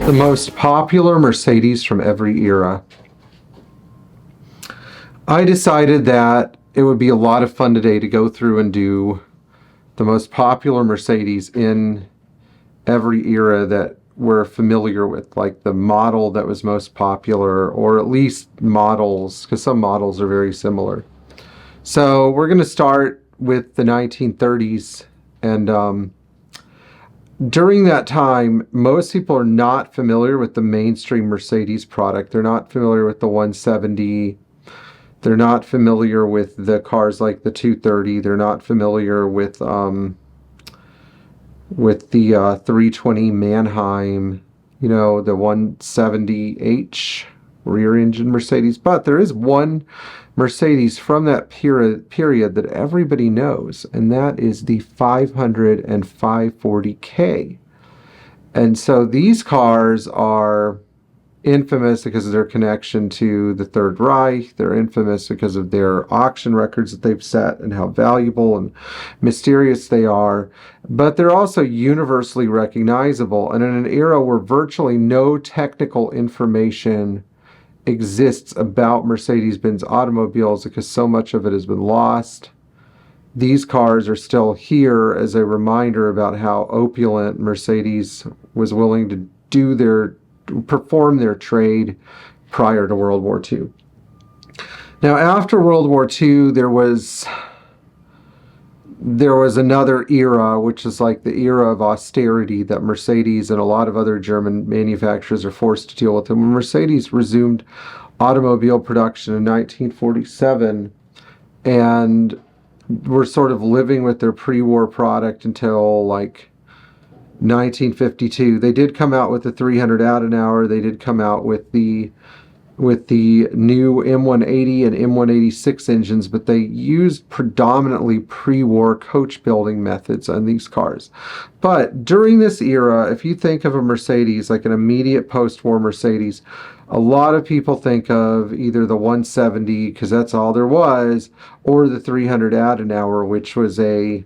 The most popular Mercedes from every era. I decided that it would be a lot of fun today to go through and do the most popular Mercedes in every era that we're familiar with, like the model that was most popular, or at least models, because some models are very similar. So we're going to start with the 1930s, and during that time, most people are not familiar with the mainstream Mercedes product. They're not familiar with the 170. They're not familiar with the cars like the 230. They're not familiar with the 320 Mannheim, you know, the 170H rear engine Mercedes. But there is one Mercedes from that period that everybody knows, and that is the 500 and 540K. And so these cars are infamous because of their connection to the Third Reich. They're infamous because of their auction records that they've set and how valuable and mysterious they are. But they're also universally recognizable. And in an era where virtually no technical information exists about Mercedes-Benz automobiles because so much of it has been lost, these cars are still here as a reminder about how opulent Mercedes was willing to perform their trade prior to World War II. Now, after World War II, there was another era, which is like the era of austerity that Mercedes and a lot of other German manufacturers are forced to deal with. And when Mercedes resumed automobile production in 1947, and were sort of living with their pre-war product until like 1952. They did come out with the 300 Adenauer. They did come out with the new M180 and M186 engines, but they used predominantly pre-war coach building methods on these cars. But during this era, if you think of a Mercedes, like an immediate post-war Mercedes, a lot of people think of either the 170, because that's all there was, or the 300 Adenauer, which was a,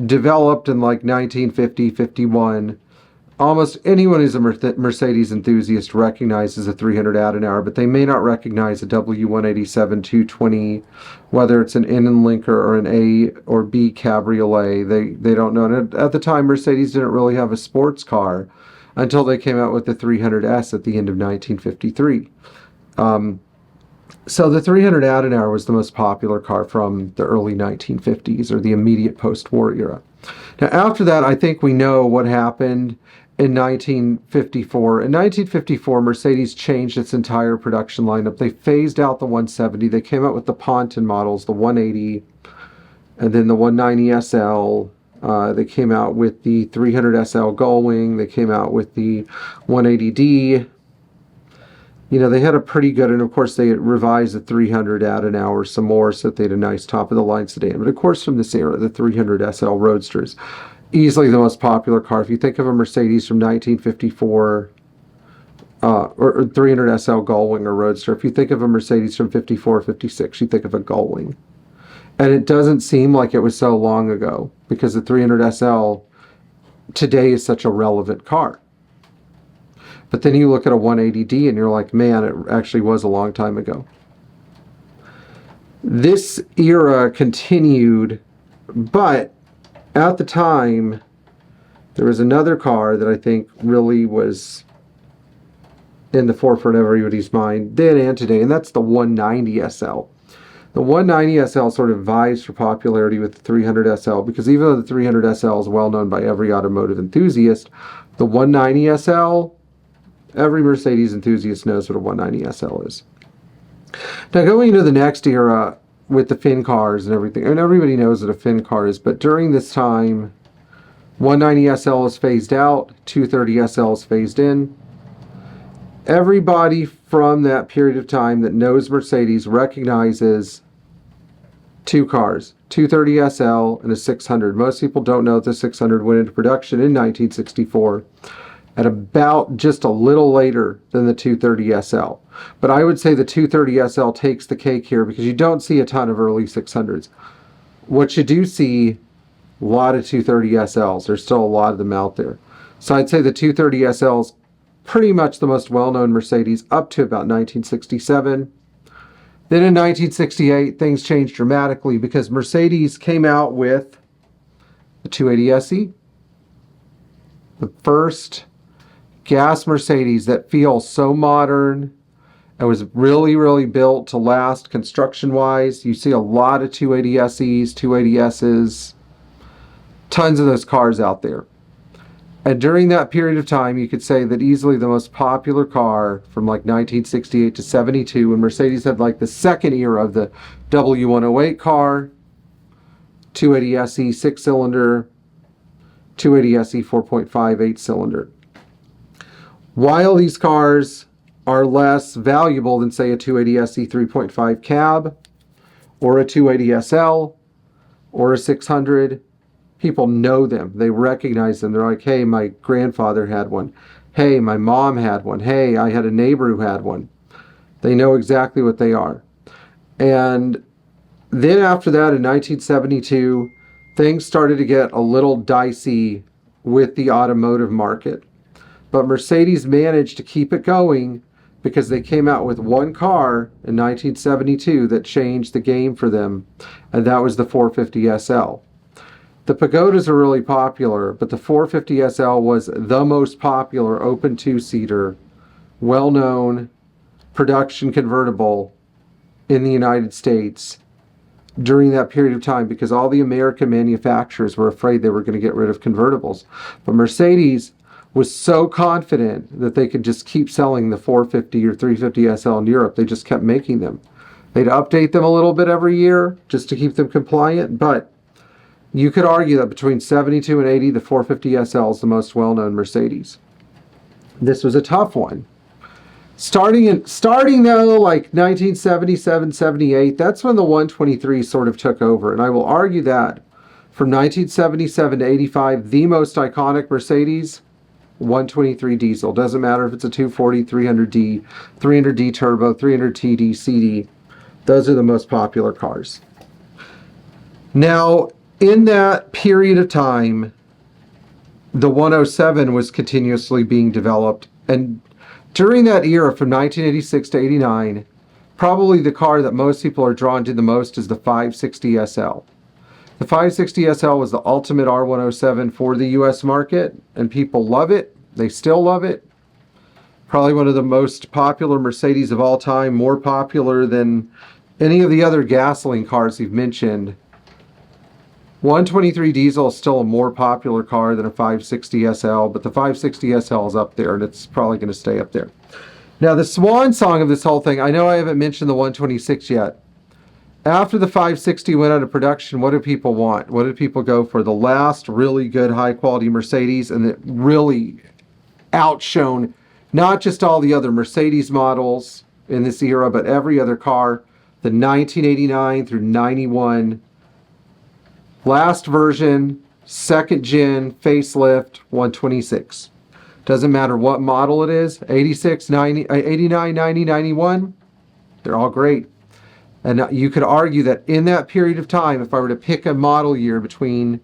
developed in like 1950, 51. Almost anyone who's a Mercedes enthusiast recognizes a 300 Adenauer, but they may not recognize a W127 220, whether it's an Innenlinker or an A or B Cabriolet. They don't know. And at the time, Mercedes didn't really have a sports car until they came out with the 300S at the end of 1953. So the 300 Adenauer was the most popular car from the early 1950s, or the immediate post-war era. Now, after that, I think we know what happened in 1954. In 1954, Mercedes changed its entire production lineup. They phased out the 170. They came out with the Ponton models, the 180, and then the 190 SL. They came out with the 300 SL Gullwing. They came out with the 180D. They had a pretty good, and of course they revised the 300 Adenauer some more so that they had a nice top-of-the-line sedan. But of course from this era, the 300 SL Roadsters, easily the most popular car. If you think of a Mercedes from 1954, or 300 SL Gullwing or Roadster, if you think of a Mercedes from 54, 56, you think of a Gullwing. And it doesn't seem like it was so long ago, because the 300 SL today is such a relevant car. But then you look at a 180D and you're like, man, it actually was a long time ago. This era continued, but at the time, there was another car that I think really was in the forefront of everybody's mind then and today, and that's the 190 SL. The 190 SL sort of vies for popularity with the 300 SL, because even though the 300 SL is well known by every automotive enthusiast, the 190 SL, every Mercedes enthusiast knows what a 190 SL is. Now, going into the next era with the fin cars and everything, and everybody knows what a fin car is, but during this time, 190 SL is phased out, 230 SL is phased in. Everybody from that period of time that knows Mercedes recognizes two cars, 230 SL and a 600. Most people don't know that the 600 went into production in 1964. At about just a little later than the 230 SL. But I would say the 230 SL takes the cake here, because you don't see a ton of early 600s. What you do see, a lot of 230 SLs. There's still a lot of them out there. So I'd say the 230 SL is pretty much the most well-known Mercedes up to about 1967. Then in 1968, things changed dramatically because Mercedes came out with the 280 SE, the first gas Mercedes that feels so modern. It was really, really built to last construction-wise. You see a lot of 280 SEs, 280 S's, tons of those cars out there. And during that period of time, you could say that easily the most popular car from like 1968 to 72, when Mercedes had like the second era of the W108 car, 280 SE 6-cylinder, 280 SE 4.5 8-cylinder. While these cars are less valuable than say a 280 SE 3.5 cab or a 280 SL or a 600, people know them. They recognize them. They're like, hey, my grandfather had one. Hey, my mom had one. Hey, I had a neighbor who had one. They know exactly what they are. And then after that, in 1972, things started to get a little dicey with the automotive market. But Mercedes managed to keep it going because they came out with one car in 1972 that changed the game for them, and that was the 450 SL. The Pagodas are really popular, but the 450 SL was the most popular open two-seater, well-known production convertible in the United States during that period of time because all the American manufacturers were afraid they were going to get rid of convertibles. But Mercedes was so confident that they could just keep selling the 450 or 350 SL in Europe. They just kept making them. They'd update them a little bit every year just to keep them compliant, but you could argue that between 72 and 80, the 450 SL is the most well-known Mercedes. This was a tough one. Starting though, like 1977, 78, that's when the 123 sort of took over. And I will argue that from 1977 to 85, the most iconic Mercedes, 123 diesel. Doesn't matter if it's a 240, 300D, 300D turbo, 300TD, CD. Those are the most popular cars. Now, in that period of time, the 107 was continuously being developed. And during that era, from 1986 to 89, probably the car that most people are drawn to the most is the 560 SL. The 560 SL was the ultimate R107 for the US market, and people love it. They still love it. Probably one of the most popular Mercedes of all time, more popular than any of the other gasoline cars you've mentioned. 123 diesel is still a more popular car than a 560 SL, but the 560 SL is up there, and it's probably going to stay up there. Now, the swan song of this whole thing, I know I haven't mentioned the 126 yet. After the 560 went out of production, what did people want? What did people go for? The last really good high-quality Mercedes, and it really outshone not just all the other Mercedes models in this era, but every other car. The 1989 through 91 last version, second gen, facelift, 126. Doesn't matter what model it is, 86, 90, 89, 90, 91, they're all great. And you could argue that in that period of time, if I were to pick a model year between,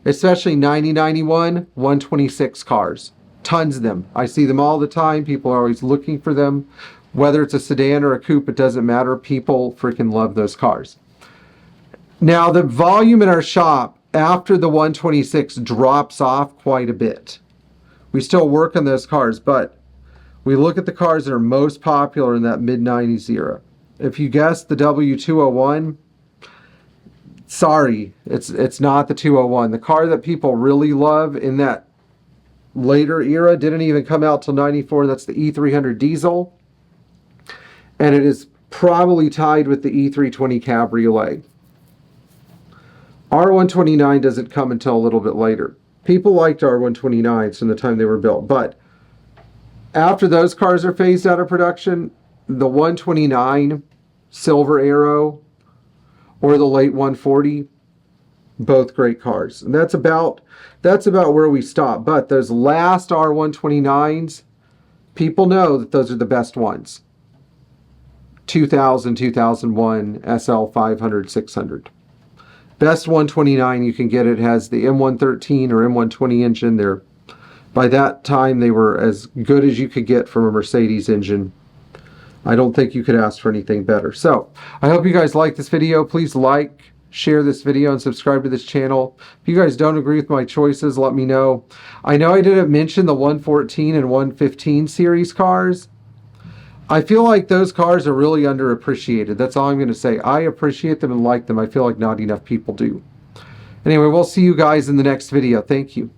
especially 90, 91, 126 cars. Tons of them. I see them all the time. People are always looking for them. Whether it's a sedan or a coupe, it doesn't matter. People freaking love those cars. Now, the volume in our shop after the 126 drops off quite a bit. We still work on those cars, but we look at the cars that are most popular in that mid-90s era. If you guessed the W201, sorry, it's not the 201. The car that people really love in that later era didn't even come out till 94. That's the E300 diesel. And it is probably tied with the E320 Cabriolet. R129 doesn't come until a little bit later. People liked R129s from the time they were built, but after those cars are phased out of production, the 129 Silver Arrow or the late 140, both great cars. And that's about where we stop. But those last R129s, people know that those are the best ones. 2000, 2001, SL 500, 600. Best 129 you can get. It has the M113 or M120 engine. They're By that time, they were as good as you could get from a Mercedes engine. I don't think you could ask for anything better. So, I hope you guys like this video. Please like, share this video, and subscribe to this channel. If you guys don't agree with my choices, let me know. I know I didn't mention the 114 and 115 series cars. I feel like those cars are really underappreciated. That's all I'm going to say. I appreciate them and like them. I feel like not enough people do. Anyway, we'll see you guys in the next video. Thank you.